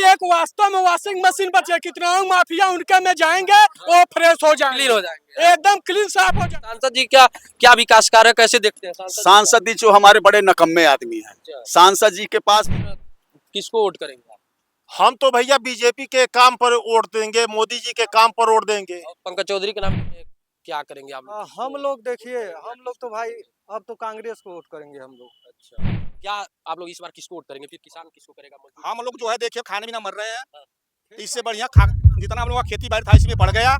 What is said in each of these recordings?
एक वास्तव में वॉशिंग मशीन बचे, कितना माफिया उनके में जाएंगे वो फ्रेश हो जाएंगे, क्लीन हो जाएंगे। एकदम क्लीन साफ हो जाएंगे। सांसद जी क्या क्या विकास कार्य कैसे देखते हैं सांसद जी जो हमारे बड़े नकम्मे आदमी हैं, अच्छा। सांसद जी के पास किसको वोट करेंगे आप? हम तो भैया बीजेपी के काम पर वोट देंगे, मोदी जी के काम पर वोट देंगे। और पंकज चौधरी के नाम पे क्या करेंगे आप लोग? हम लोग देखिए, हम लोग तो भाई अब तो कांग्रेस को वोट करेंगे हम लोग। अच्छा, क्या आप लोग इस बार किसको वोट करेंगे? फिर किसान किसको करेगा? मजदूर? हम लोग जो है देखिए खाने भी ना मर रहे हैं, इससे बढ़िया जितना हम लोग का खेती बाड़ी था इसमें बढ़ गया,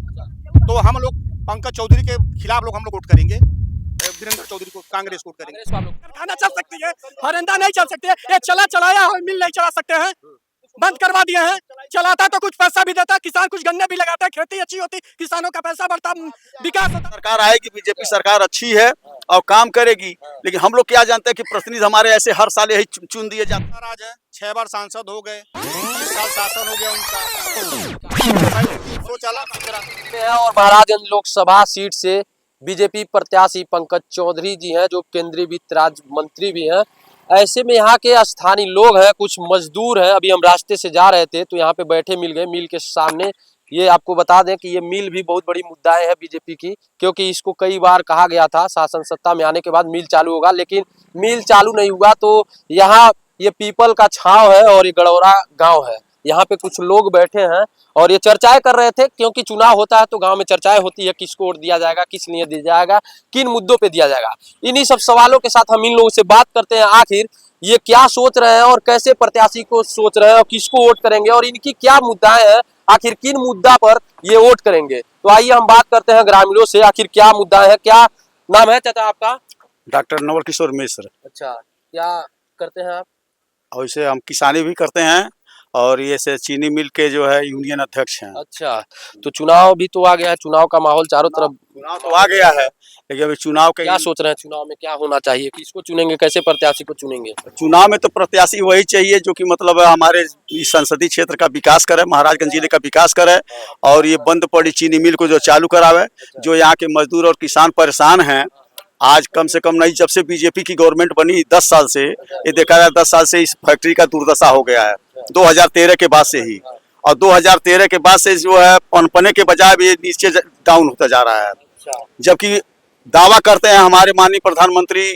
तो हम लोग पंकज चौधरी के खिलाफ लोग हम लोग वोट करेंगे, वीरेंद्र चौधरी को, कांग्रेस को वोट करेंगे। कांग्रेस को आप लोग कारखाना चल सकती है, फरिंदा नहीं चल सकती है, ये चलाया है, मिल नहीं चला सकते हैं, बंद करवा दिए हैं। चलाता तो कुछ पैसा भी देता, किसान कुछ गन्ने भी लगाता है, खेती अच्छी होती, किसानों का पैसा बढ़ता, विकास होता। सरकार आएगी, बीजेपी सरकार अच्छी है और काम करेगी, लेकिन हम लोग क्या जानते हैं कि प्रतिनिधि हमारे ऐसे हर साल यही चुन दिए जाते हैं। राज है, 6 बार सांसद हो गए, 20 साल शासन हो गया उनका, तो चला हैं और महाराजगंज लोकसभा सीट से बीजेपी प्रत्याशी पंकज चौधरी जी हैं, जो केंद्रीय वित्त राज्य मंत्री भी हैं। ऐसे में यहाँ के स्थानीय लोग हैं, कुछ मजदूर हैं। अभी हम रास्ते से जा रहे थे तो यहाँ पे बैठे मिल गए, मिल के सामने। ये आपको बता दें कि ये मिल भी बहुत बड़ी मुद्दाएं है बीजेपी की, क्योंकि इसको कई बार कहा गया था शासन सत्ता में आने के बाद मिल चालू होगा, लेकिन मिल चालू नहीं हुआ। तो यहाँ ये पीपल का छाव है और ये गड़ौरा गाँव है। यहाँ पे कुछ लोग बैठे हैं और ये चर्चाएं कर रहे थे, क्योंकि चुनाव होता है तो गांव में चर्चाएं होती है, किसको वोट दिया जाएगा, किस लिए दिया जाएगा, किन मुद्दों पे दिया जाएगा। इन्हीं सब सवालों के साथ हम इन लोगों से बात करते हैं, आखिर ये क्या सोच रहे हैं और कैसे प्रत्याशी को सोच रहे हैं और किसको वोट करेंगे और इनकी क्या मुद्दाएं हैं, आखिर किन मुद्दा पर ये वोट करेंगे। तो आइए हम बात करते हैं ग्रामीणों से, आखिर क्या मुद्दा है। क्या नाम है चाचा आपका? डॉक्टर नवल किशोर मिश्र। अच्छा, क्या करते हैं आप? और इसे हम किसानी भी करते हैं और ये से चीनी मिल के जो है यूनियन अध्यक्ष हैं। अच्छा, तो चुनाव भी तो आ गया है, चुनाव का माहौल चारों तरफ। चुनाव तो आ गया है, लेकिन अभी चुनाव के क्या सोच रहे हैं चुनाव में क्या होना चाहिए, किसको चुनेंगे, कैसे प्रत्याशी को चुनेंगे? चुनाव में तो प्रत्याशी वही चाहिए जो कि मतलब हमारे इस संसदीय क्षेत्र का विकास करे, महाराजगंज जिले का विकास करे और ये बंद पड़ी चीनी मिल को जो चालू करावे। जो यहाँ के मजदूर और किसान परेशान हैं, आज कम से कम नहीं, जब से बीजेपी की गवर्नमेंट बनी 10 साल से, ये देखा जाए 10 साल से इस फैक्ट्री का दुर्दशा हो गया है। 2013 के बाद से ही, और 2013 के बाद से जो है पनपने के बजाय भी नीचे डाउन होता जा रहा है। जबकि दावा करते हैं हमारे माननीय प्रधानमंत्री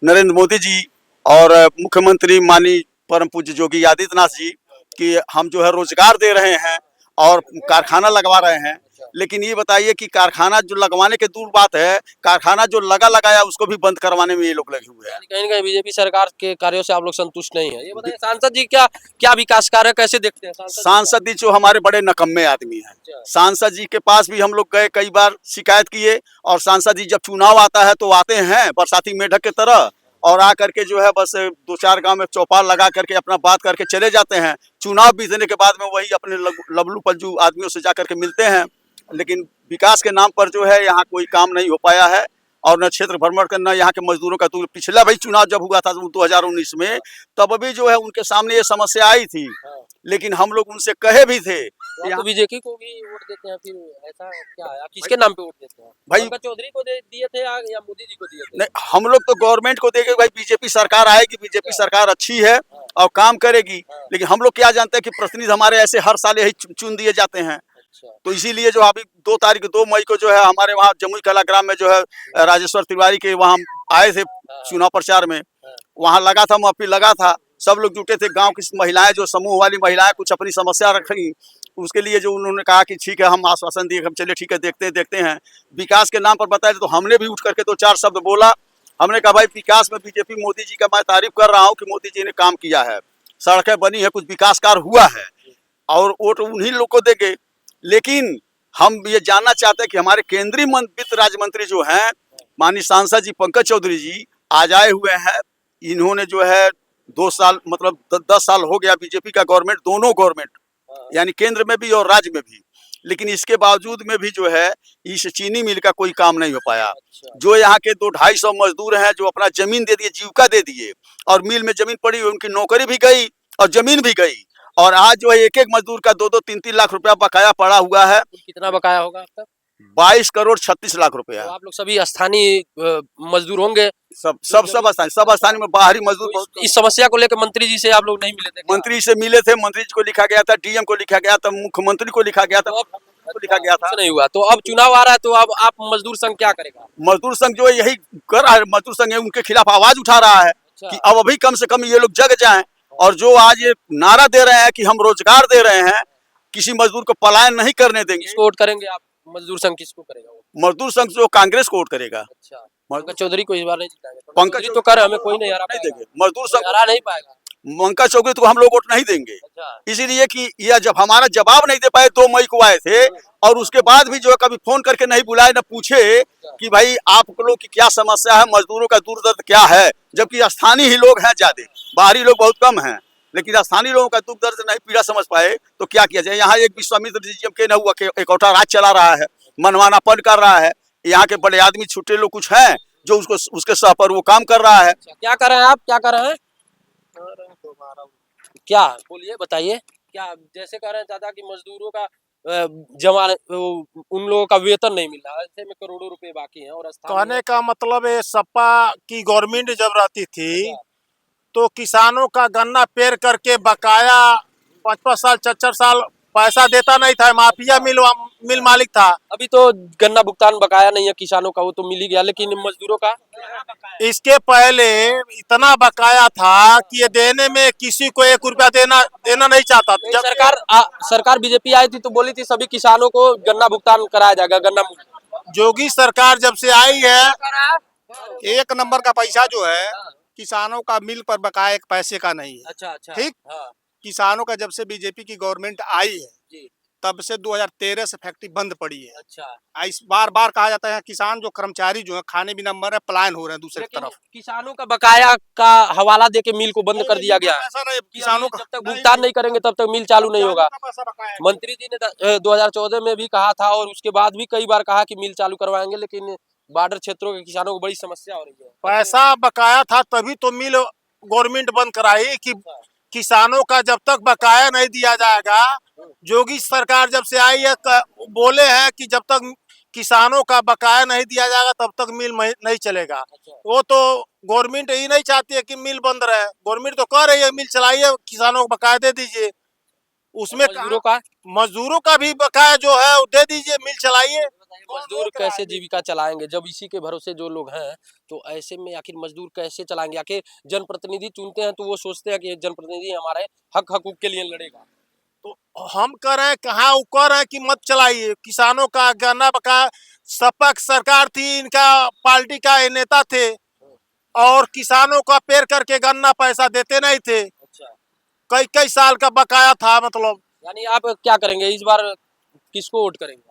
नरेंद्र मोदी जी और मुख्यमंत्री माननीय परम पूज्य योगी आदित्यनाथ जी कि हम जो है रोजगार दे रहे हैं और कारखाना लगवा रहे हैं, लेकिन ये बताइए कि कारखाना जो लगवाने के दूर बात है, कारखाना जो लगाया उसको भी बंद करवाने में ये लोग लगे हुए हैं। कहीं ना कहीं बीजेपी सरकार के कार्यों से आप लोग संतुष्ट नहीं है। ये बताइए सांसद जी क्या क्या विकास कार्य कैसे देखते हैं? सांसद जी जो हमारे बड़े नकम्मे आदमी हैं, सांसद जी के पास भी हम लोग गए, कई बार शिकायत किए, और सांसद जी जब चुनाव आता है तो आते हैं बरसाती मेढक की तरह और आ करके जो है बस 2-4 गांव में चौपाल लगा करके अपना बात करके चले जाते हैं। चुनाव बीतने के बाद में वही अपने लबलू पलजू आदमियों से जा करके मिलते हैं, लेकिन विकास के नाम पर जो है यहाँ कोई काम नहीं हो पाया है और न क्षेत्र भ्रमण करना यहाँ के मजदूरों का। तो पिछला भाई चुनाव जब हुआ था 2019 में, तब भी जो है उनके सामने ये समस्या आई थी, लेकिन हम लोग उनसे कहे भी थे। तो बीजेपी को भी वोट देते हैं, फिर ऐसा क्या है, आप किसके नाम पे वोट देते हैं? भाई पंकज चौधरी को दिए थे या मोदी जी को दिए थे? नहीं, हम लोग तो गवर्नमेंट को देंगे भाई, बीजेपी सरकार आएगी, बीजेपी सरकार अच्छी है और काम करेगी, लेकिन हम लोग क्या जानते हैं कि प्रतिनिधि हमारे ऐसे हर साल यही चुन दिए जाते हैं। तो इसीलिए जो अभी 2 मई को जो है हमारे वहाँ जमुई कला ग्राम में जो है राजेश्वर तिवारी के वहाँ आए थे चुनाव प्रचार में, वहाँ लगा था, महफिल लगा था, सब लोग जुटे थे। गांव की महिलाएं, जो समूह वाली महिलाएं कुछ अपनी समस्या रखी, उसके लिए जो उन्होंने कहा कि ठीक है, हम आश्वासन दिए, हम चलिए ठीक है, देखते हैं। विकास के नाम पर बताए तो हमने भी उठ करके 2-4 शब्द बोला। हमने कहा भाई विकास में बीजेपी मोदी जी का मैं तारीफ कर रहा हूँ कि मोदी जी ने काम किया है, सड़कें बनी है, कुछ विकास कार्य हुआ है और वोट उन्हीं लोग को देंगे। लेकिन हम ये जानना चाहते हैं कि हमारे केंद्रीय वित्त राज्य मंत्री जो हैं माननीय सांसद जी पंकज चौधरी जी आज आए हुए हैं। इन्होंने जो है 2 साल मतलब 10 साल हो गया बीजेपी का गवर्नमेंट, दोनों गवर्नमेंट यानी केंद्र में भी और राज्य में भी, लेकिन इसके बावजूद में भी जो है इस चीनी मिल का कोई काम नहीं हो पाया। जो यहाँ के 200-250 मजदूर हैं जो अपना जमीन दे दिए, जीविका दे दिए, और मिल में जमीन पड़ी, उनकी नौकरी भी गई और जमीन भी गई, और आज जो है एक मजदूर का 2-2, 3-3 लाख रुपया बकाया पड़ा हुआ है। कितना बकाया होगा अब तक? 22,36,00,000 तो आप लोग सभी स्थानीय मजदूर होंगे। सब स्थानीय में बाहरी मजदूर बहुत इस समस्या को लेकर मंत्री जी से आप लोग नहीं मिले थे क्या? मंत्री से मिले थे, मंत्री जी को लिखा गया था, डीएम को लिखा गया था, मुख्यमंत्री को लिखा गया था, तो अब को लिखा गया था। कुछ नहीं हुआ। तो अब चुनाव आ रहा है तो अब आप मजदूर संघ क्या करेगा? मजदूर संघ जो है यही कर रहा है, मजदूर संघ उनके खिलाफ आवाज उठा रहा है अच्छा। कि अब अभी कम से कम ये लोग जग जाएं, और जो आज ये नारा दे रहे हैं कि हम रोजगार दे रहे हैं, किसी मजदूर को पलायन नहीं करने देंगे। किसको वोट करेंगे आप? मजदूर संघ किसको करेगा वो? मजदूर संघ जो कांग्रेस को वोट करेगा। अच्छा, पंकज चौधरी को इस बार नहीं जिताएंगे? पंकज चौधरी तो कर, हमें कोई नहीं हरा नहीं पाएगा। देंगे, मजदूर संघ हरा नहीं पाएगा। पंकज चौधरी को हम लोग वोट नहीं देंगे, अच्छा, इसीलिए कि यह जब हमारा जवाब नहीं दे पाए 2 मई को आए थे, और उसके बाद भी जो है कभी फोन करके नहीं बुलाए, न पूछे कि भाई आप लोग की क्या समस्या है, मजदूरों का दूर दर्द क्या है, जबकि स्थानीय ही लोग हैं ज्यादा, बाहरी लोग बहुत कम हैं, लेकिन स्थानीय लोगों का दुख दर्द नहीं पीड़ा समझ पाए तो क्या किया जाए। यहाँ एक विश्वामित्र जी के न हुआ एक और राज चला रहा है, मनमानापन कर रहा है, यहाँ के बड़े आदमी छुट्टे लोग कुछ हैं जो उसको उसके सह पर वो काम कर रहा है। क्या कर रहे हैं आप? क्या कर रहे हैं? क्या बोलिए, बताइए। क्या जैसे कह रहे हैं चाचा कि मजदूरों का जमा उन लोगों का वेतन नहीं मिल रहा, ऐसे में करोड़ों रुपए बाकी हैं और कहने का मतलब है सपा की गवर्नमेंट जब रहती थी तो किसानों का गन्ना पेर करके बकाया 5-5 साल 4-4 साल पैसा देता नहीं था, माफिया मिल मालिक था। अभी तो गन्ना भुगतान बकाया नहीं है किसानों का, वो तो मिल ही गया, लेकिन मजदूरों का इसके पहले इतना बकाया था कि ये देने में किसी को 1 रुपया देना नहीं चाहता था। जब सरकार बीजेपी आई थी तो बोली थी सभी किसानों को गन्ना भुगतान कराया जाएगा। गन्ना जोगी सरकार जब से आई है, 1 नंबर का पैसा जो है किसानों का मिल पर बकाया 1 पैसे का नहीं है। अच्छा अच्छा, ठीक। हाँ, किसानों का जब से बीजेपी की गवर्नमेंट आई है जी, तब से 2013 से फैक्ट्री बंद पड़ी है। अच्छा। इस बार बार कहा जाता है किसान जो कर्मचारी जो है खाने बिना मर रहे, पलायन हो रहे हैं दूसरी लेकिन तरफ। किसानों का बकाया का हवाला देके मिल को बंद कर दिया गया है। ऐसा नहीं, किसानों का जब तक भुगतान नहीं करेंगे तब तक मिल चालू नहीं होगा। पैसा बकाया है। मंत्री जी ने 2014 में भी कहा था और उसके बाद भी कई बार कहा कि मिल चालू करवाएंगे, लेकिन बॉर्डर क्षेत्रों के किसानों को बड़ी समस्या हो रही है। पैसा बकाया था तभी तो मिल गवर्नमेंट बंद कराई कि किसानों का जब तक बकाया नहीं दिया जाएगा। जोगी सरकार जब से आई है बोले हैं कि जब तक किसानों का बकाया नहीं दिया जाएगा तब तक मिल नहीं चलेगा। वो तो गवर्नमेंट यही नहीं चाहती है कि मिल बंद रहे, गवर्नमेंट तो कह रही है मिल चलाइए, किसानों को बकाया दे दीजिए। उसमें मजदूरों का भी बकाया जो है दे दीजिए, मिल चलाइए। मजदूर कैसे जीविका चलाएंगे जब इसी के भरोसे जो लोग हैं? तो ऐसे में आखिर मजदूर कैसे चलाएंगे? आखिर जनप्रतिनिधि चुनते हैं तो वो सोचते हैं कि जनप्रतिनिधि हमारे हक हकूक के लिए लड़ेगा। तो हम कह रहे हैं कहाँ वो कह रहे हैं कि मत चलाइए किसानों का गन्ना बकाया। सपा की सरकार थी, इनका पार्टी का ये नेता थे और किसानों का पेर करके गन्ना पैसा देते नहीं थे। अच्छा, कई साल का बकाया था। मतलब यानी आप क्या करेंगे इस बार? किसको वोट करेंगे?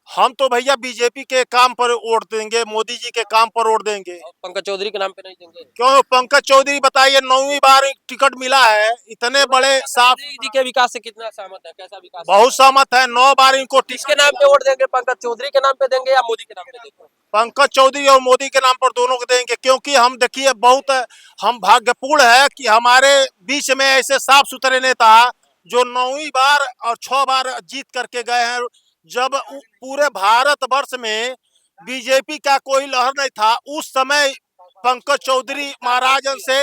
हम तो भैया बीजेपी के काम पर वोट देंगे, मोदी जी के काम पर वोट देंगे। पंकज चौधरी के नाम पे नहीं देंगे? क्यों? पंकज चौधरी बताइए 9वीं बार टिकट मिला है, इतने बड़े साफ जी के विकास से कितना सहमत है? कैसा विकास? बहुत सहमत है। 9 बार इनको किसके नाम पे वोट देंगे? पंकज चौधरी के नाम पे देंगे या मोदी के नाम पे देंगे? पंकज चौधरी और मोदी के नाम पर दोनों को देंगे, क्योंकि हम देखिए बहुत हम भाग्यपूर्ण है कि हमारे बीच में ऐसे साफ सुथरे नेता जो 9वीं बार और 6 बार जीत करके गए हैं। जब पूरे भारत वर्ष में बीजेपी का कोई लहर नहीं था उस समय पंकज चौधरी महाराज से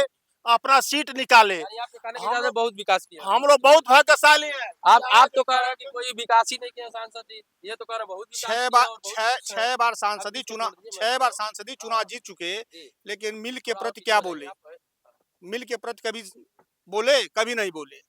अपना सीट निकाले। हम बहुत विकास किया। हम लोग बहुत भाग्यशाली हैं। आप तो कह रहे हैं कि कोई विकास ही नहीं किया सांसद जी, ये तो कह रहे बहुत 6 बार सांसदी चुनाव जीत चुके, लेकिन मिल के प्रति क्या बोले? मिल के प्रति कभी बोले? कभी नहीं बोले।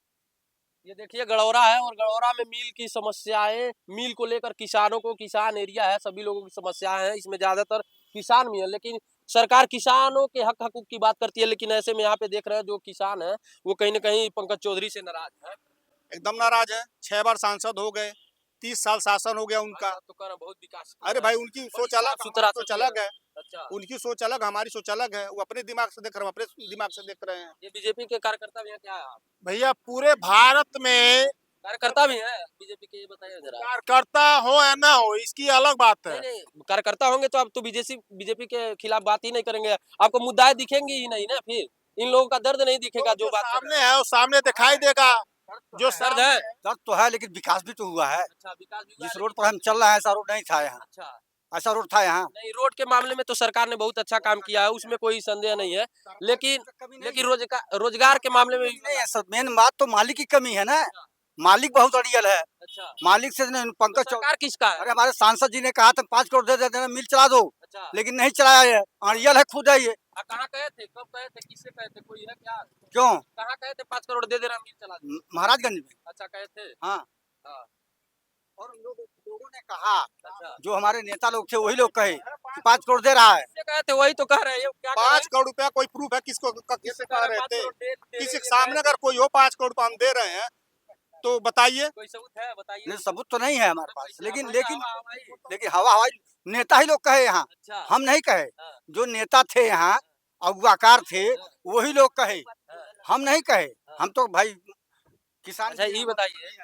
ये देखिए गड़ौरा है और गड़ौरा में मिल की समस्याएं, मिल को लेकर किसानों को, किसान एरिया है, सभी लोगों की समस्याएं हैं। इसमें ज्यादातर किसान भी है, लेकिन सरकार किसानों के हक हकूक की बात करती है। लेकिन ऐसे में यहाँ पे देख रहे हैं जो किसान है वो कहीं न कहीं पंकज चौधरी से नाराज है। एकदम नाराज है। 6 बार सांसद हो गए, 30 साल शासन हो गया उनका। तो कर बहुत विकास। अरे भाई उनकी सोच अलग, सुथरा सोच अलग है। अच्छा, उनकी सोच अलग, हमारी सोच अलग है। वो अपने दिमाग से देख रहे हैं, अपने दिमाग से देख रहे हैं। ये बीजेपी के कार्यकर्ता भी हैं क्या? भैया पूरे भारत में कार्यकर्ता भी हैं बीजेपी के, ये बताइए जरा। कार्यकर्ता हो या ना हो इसकी अलग बात है। नहीं, कार्यकर्ता होंगे तो आप तो बीजेपी के खिलाफ बात ही नहीं करेंगे, आपको मुद्दाएं दिखेंगी ही नहीं ना। फिर इन लोगों का दर्द नहीं दिखेगा जो बात सामने है वो सामने दिखाई देगा। जो दर्द है। दर्द तो है लेकिन विकास भी तो हुआ है। अच्छा, विकास भी हुआ जिस है, रोड पर हम चल रहे हैं ऐसा रोड नहीं था यहाँ। अच्छा ऐसा रोड था यहाँ। नहीं, रोड के मामले में तो सरकार ने बहुत अच्छा काम किया है, उसमें कोई संदेह नहीं है। लेकिन रोजगार के मामले में भी नहीं है सर, मेन बात तो मालिक की कमी है ना। मालिक बहुत अड़ियल है। अच्छा, मालिक से नहीं, तो पंकज चौधरी। सरकार किसका है? अरे हमारे सांसद जी ने कहा था 5 करोड़ दे देना, मिल चला दो, अच्छा, लेकिन नहीं चलाया है। अड़ियल है, खुद है ये। कहाँ कहे थे, कब कहे थे, किससे कहे थे, कोई है क्या? क्यों? कहाँ कहे थे 5 करोड़ दे रहा मिल चला दे? महाराजगंज में। अच्छा कहे थे। हाँ। हाँ। और लोगों ने कहा, अच्छा, जो हमारे नेता लोग थे वही लोग कहे कि 5 करोड़ दे रहा है। किससे कहे थे, वही तो कह रहे हैं, ये क्या कह रहे 5 हैं? करोड़ रुपया कोई प्रूफ है किसको किससे कह रहे 5 थे? करोड़ दे किसी रहे के सामने हैं, अगर कोई हो 5 करोड़ रुपया हम दे रहे हैं तो बताइए। कोई सबूत है, बताइए। नहीं, सबूत तो नहीं है हमारे पास, पैसा लेकिन हवा लेकिन हवाई। लेकिन हवा हवाई नेता ही लोग कहे यहाँ। अच्छा, हम नहीं कहे। हाँ। जो नेता थे यहाँ, अगुवाकार थे, वही लोग कहे। हम नहीं कहे। हम तो भाई किसान। अच्छा ये बताइए,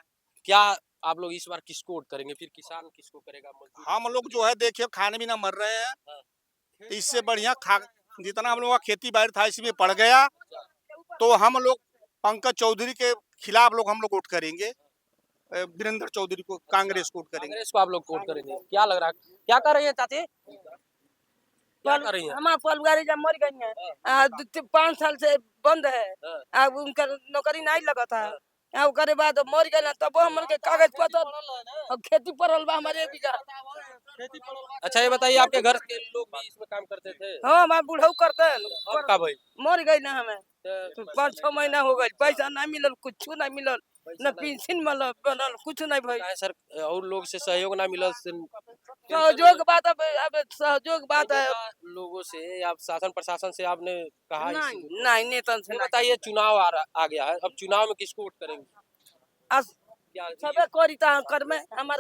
क्या आप लोग इस बार किसको वोट करेंगे, फिर किसान किसको करेगा, मजदूर? हम लोग जो है देखिए खाने भी ना मर रहे हैं, तो इससे बढ़िया जितना हम लोग का खेती बाड़ी था इसी में पड़ गया, तो हम लोग पंकज चौधरी के खिलाफ हम लोग वोट करेंगे। वीरेंद्र चौधरी को, कांग्रेस को वोट करेंगे। कांग्रेस को आप लोग वोट करेंगे, क्या लग रहा है, क्या कर रही है चाची, क्या कर रही है? हमारा परिवार जब मर गई है, 5 साल से बंद है। हाँ। अब उनका नौकरी नहीं लगा था। ओकरे बाद मर गए तब हमन के कागज पत्र और खेती पड़ल बा हमारे बीघा। अच्छा ये बताइए, आपके घर के लोग भी इसमें काम करते थे? हाँ, हमारे बुढ़ऊ करते हैं। अब का भाई? मर गई ना हमें, तो 5-6 महीना हो गए, पैसा नहीं मिलल, कुछ नहीं मिलल, न पेंशन मिलल, बनल कुछ नहीं भाई। काहे सर, और लोग से सहयोग ना मिला सहयोग बात अब सहयोग बात है। लोगों से, आप शासन प्रशासन से आपने कहा नहीं नहीं, नेतन से ये नहीं। बताइए, चुनाव आ गया है, अब चुनाव में किसको वोट करेंगे? अस- क्या सबे करी ता कर में हमार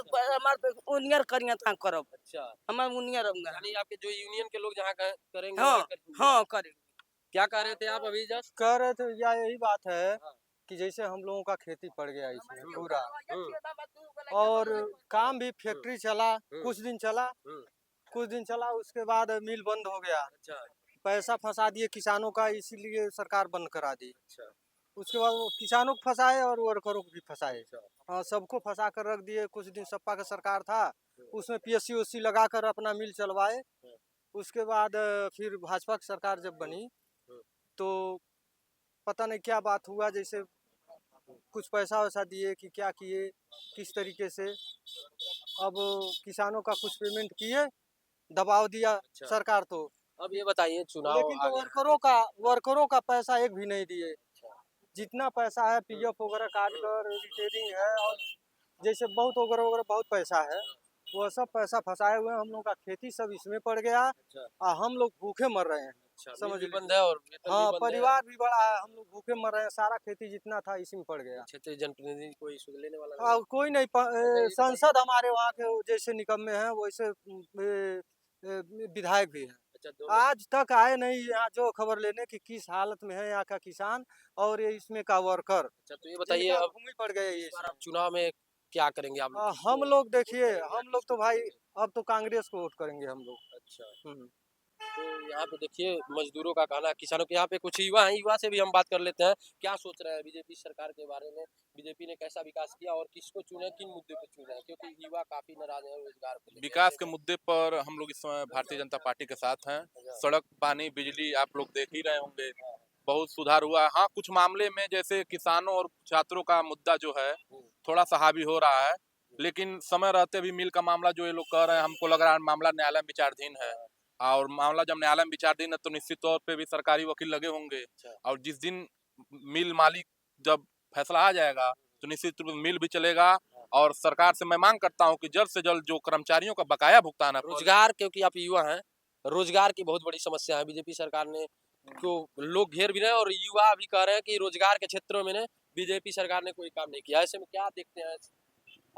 उनियर करिया ता करब, अच्छा, हमार उनियर रहूंगा। यानी आपके जो यूनियन के लोग जहाँ करेंगे हाँ वहीं करेंगे। हाँ करेंगे। क्या कह रहे थे आप अभी जस्ट? कह रहे थे या यही बात है कि जैसे हम लोगों का खेती पड़ गया इसमें पूरा, और काम भी फैक्ट्री चला, कुछ दिन चला, उसके बाद मिल बंद हो गया। अच्छा, पैसा फंसा दिए किसानों का, इसीलिए सरकार बंद करा दी। अच्छा, उसके बाद वो किसानों को फंसाए और वर्करों को भी फंसाए। हाँ, सबको फंसा कर रख दिए। कुछ दिन सपा का सरकार था, उसमें पीएससी ओसी लगा कर अपना मिल चलवाए। उसके बाद फिर भाजपा की सरकार जब बनी तो पता नहीं क्या बात हुआ, जैसे कुछ पैसा वैसा दिए कि क्या किए, किस तरीके से। अब किसानों का कुछ पेमेंट किए, दबाव दिया सरकार तो। अब ये बताइए, चुनाव लेकिन आ तो गया, वर्करों का पैसा एक भी नहीं दिए। जितना पैसा है पीएफ वगैरह काट कर रिटेयरिंग है, और जैसे बहुत वगैरह बहुत पैसा है, वो सब पैसा फंसाए हुए हैं। हम लोग का खेती सब इसमें पड़ गया और हम लोग भूखे मर रहे हैं। समझ लीजिए। बंद है और वेतन भी हाँ, बंद है। परिवार भी बड़ा है, हम लोग भूखे मर रहे हैं। सारा खेती जितना था इसी में पड़ गया। क्षेत्रीय जनप्रतिनिधि कोई सुध लेने वाला नहीं? कोई नहीं। सांसद हमारे वहाँ के जैसे निकम्मे हैं, वैसे विधायक भी हैं। अच्छा, दोनों। आज तक आए नहीं यहाँ जो खबर लेने की किस हालत में है यहाँ का किसान और ये इसमें का वर्कर। अच्छा, तो ये बताइए, जिनका अब भूमि पड़ गए ये इस बार आप चुनाव में क्या करेंगे आप लोग? हम लोग देखिए, हम लोग तो भाई अब तो कांग्रेस को वोट करेंगे हम लोग। अच्छा, तो यहाँ पे देखिए, मजदूरों का कहना, किसानों के यहाँ पे कुछ युवा हैं, युवा से भी हम बात कर लेते हैं, क्या सोच रहे हैं बीजेपी सरकार के बारे में, बीजेपी ने कैसा विकास किया और किसको चुने, किन मुद्दे पे चुने, क्योंकि युवा काफी नाराज है रोजगार को लेकर। विकास के मुद्दे पर हम लोग इस समय भारतीय जनता पार्टी के साथ हैं। सड़क, पानी, बिजली आप लोग देख ही रहे होंगे, बहुत सुधार हुआ है। हाँ, कुछ मामले में जैसे किसानों और छात्रों का मुद्दा जो है थोड़ा सा हावी हो रहा है, लेकिन समय रहते भी मिल का मामला जो ये लोग कह रहे हैं, हमको लग रहा है मामला न्यायालय में विचाराधीन है, और मामला जब न्यायालय में विचाराधीन है तो निश्चित तौर पे भी सरकारी वकील लगे होंगे, और जिस दिन मिल मालिक जब फैसला आ जाएगा तो निश्चित रूप से मिल भी चलेगा। और सरकार से मैं मांग करता हूं कि जल्द से जल्द जो कर्मचारियों का बकाया भुगतान है, रोजगार, क्योंकि आप युवा हैं, रोजगार की बहुत बड़ी समस्या है, बीजेपी सरकार ने को लोग घेर भी रहे हैं और युवा भी कह रहे हैं कि रोजगार के क्षेत्रों में बीजेपी सरकार ने कोई काम नहीं किया। ऐसे में क्या देखते हैं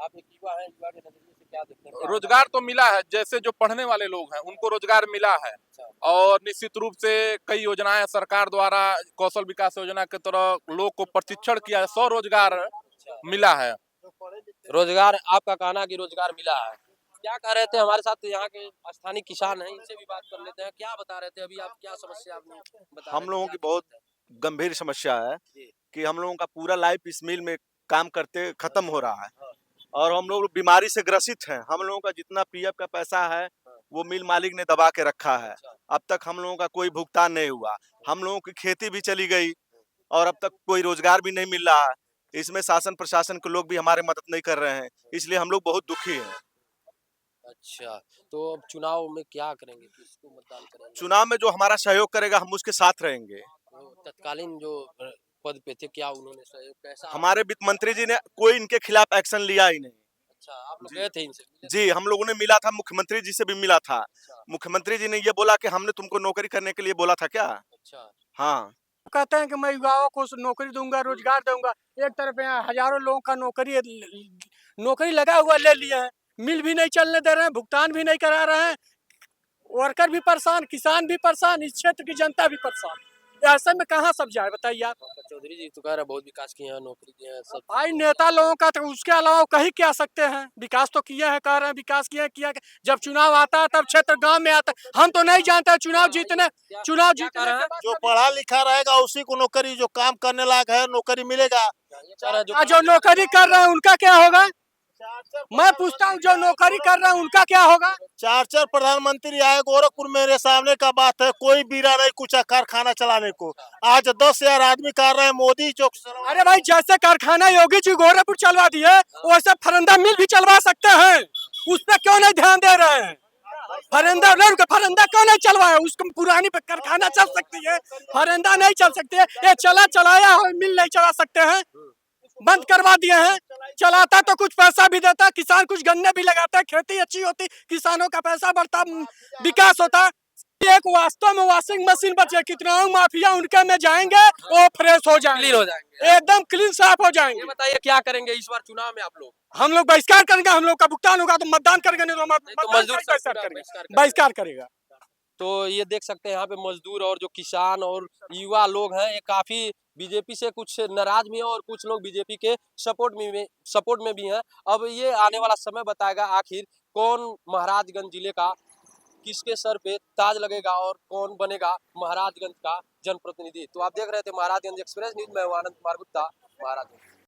आप, एक युवा है, युवा के नजरिए से क्या देखते हैं? रोजगार तो मिला है, जैसे जो पढ़ने वाले लोग हैं उनको रोजगार मिला है, और निश्चित रूप से कई योजनाएं सरकार द्वारा कौशल विकास योजना के तरह लोग को प्रशिक्षण किया है, 100 रोजगार मिला है। रोजगार, आपका कहना कि रोजगार मिला है, क्या कह रहे थे? हमारे साथ यहाँ के स्थानीय किसान हैं, इनसे भी बात कर लेते हैं। क्या बता रहे थे अभी आप, क्या समस्या आपने बता? हम लोगों की बहुत गंभीर समस्या है कि हम लोगों का पूरा लाइफ इस मिल में काम करते खत्म हो रहा है और हम लोग बीमारी से ग्रसित हैं। हम लोगों का जितना पीएफ का पैसा है वो मिल मालिक ने दबा के रखा है। अब तक हम लोगों का कोई भुगतान नहीं हुआ। हम लोगों की खेती भी चली गई और अब तक कोई रोजगार भी नहीं मिल रहा है। इसमें शासन प्रशासन के लोग भी हमारे मदद नहीं कर रहे हैं, इसलिए हम लोग बहुत दुखी हैं। अच्छा, तो अब चुनाव में क्या करेंगे, किसको मतदान करेंगे? चुनाव में जो हमारा सहयोग करेगा हम उसके साथ रहेंगे। तो तत्कालीन जो पद पे थे, क्या उन्होंने सहयोग कैसा? हमारे वित्त मंत्री जी ने कोई इनके खिलाफ एक्शन लिया ही नहीं। अच्छा, आप लोग गए थे इनसे? जी, हम लोगों ने मिला था, मुख्यमंत्री जी से भी मिला था। मुख्यमंत्री जी ने ये बोला कि हमने तुमको नौकरी करने के लिए बोला था क्या? अच्छा, हाँ। कहते हैं कि मैं युवाओं को नौकरी दूंगा, रोजगार दूंगा। एक तरफ यहाँ हजारों लोगों का नौकरी लगा हुआ ले लिए हैं, मिल भी नहीं चलने दे रहे हैं, भुगतान भी नहीं करा रहे हैं। वर्कर भी परेशान, किसान भी परेशान, इस क्षेत्र की जनता भी परेशान। ऐसे में कहाँ सब जाए बताइए आप। पंकज चौधरी जी तो कह रहे बहुत विकास किए हैं, नौकरी दिए हैं, सब भाई नेता लोगों का तो उसके अलावा कहीं क्या सकते हैं। विकास तो किए हैं, कह रहे हैं विकास किया। जब चुनाव आता है तब क्षेत्र गांव में आता है। हम तो नहीं जानते चुनाव जीतने के बाद जो पढ़ा लिखा रहेगा उसी को नौकरी, जो काम करने लायक है नौकरी मिलेगा। जो नौकरी कर रहे हैं उनका क्या होगा? मैं पूछता हूँ जो नौकरी कर रहे हैं उनका क्या होगा? 4 प्रधानमंत्री आए गोरखपुर, मेरे सामने का बात है, कोई बीरा नहीं कुछ कारखाना चलाने को। आज 10,000 आदमी कर रहे हैं मोदी चौक। अरे भाई जैसे कारखाना योगी जी गोरखपुर चलवा दिए वैसे फरंदा मिल भी चलवा सकते हैं। उस पर क्यों नहीं ध्यान दे रहे हैं? फरंदा क्यों नहीं चलवाया? उसको पुरानी पे कारखाना चल सकती है, फरंदा नहीं चल सकती है। ये चलाया हो मिल नहीं चला सकते हैं, बंद करवा दिए हैं। चलाता तो कुछ पैसा भी देता, किसान कुछ गन्ने भी लगाता, खेती अच्छी होती, किसानों का पैसा बढ़ता, विकास होता। एक वास्तव में वॉशिंग मशीन बचे, कितना माफिया उनके में जाएंगे वो फ्रेश हो जाएंगे, क्लीन हो जाएंगे, एकदम क्लीन साफ हो जाएंगे। ये बताइए क्या करेंगे इस बार चुनाव में आप लोग? हम लोग बहिष्कार करेंगे, हम लोग का भुगतान होगा तो मतदान करेंगे, नहीं तो मजदूर सब बहिष्कार पूरा करेंगे, बहिष्कार करेगा। तो ये देख सकते हैं यहाँ पे मजदूर और जो किसान और युवा लोग हैं, ये काफी बीजेपी से कुछ नाराज भी हैं और कुछ लोग बीजेपी के सपोर्ट में भी हैं। अब ये आने वाला समय बताएगा आखिर कौन महाराजगंज जिले का किसके सर पे ताज लगेगा और कौन बनेगा महाराजगंज का जनप्रतिनिधि। तो आप देख रहे थे महाराजगंज एक्सप्रेस न्यूज में, आनंद कुमार गुप्ता, महाराजगंज।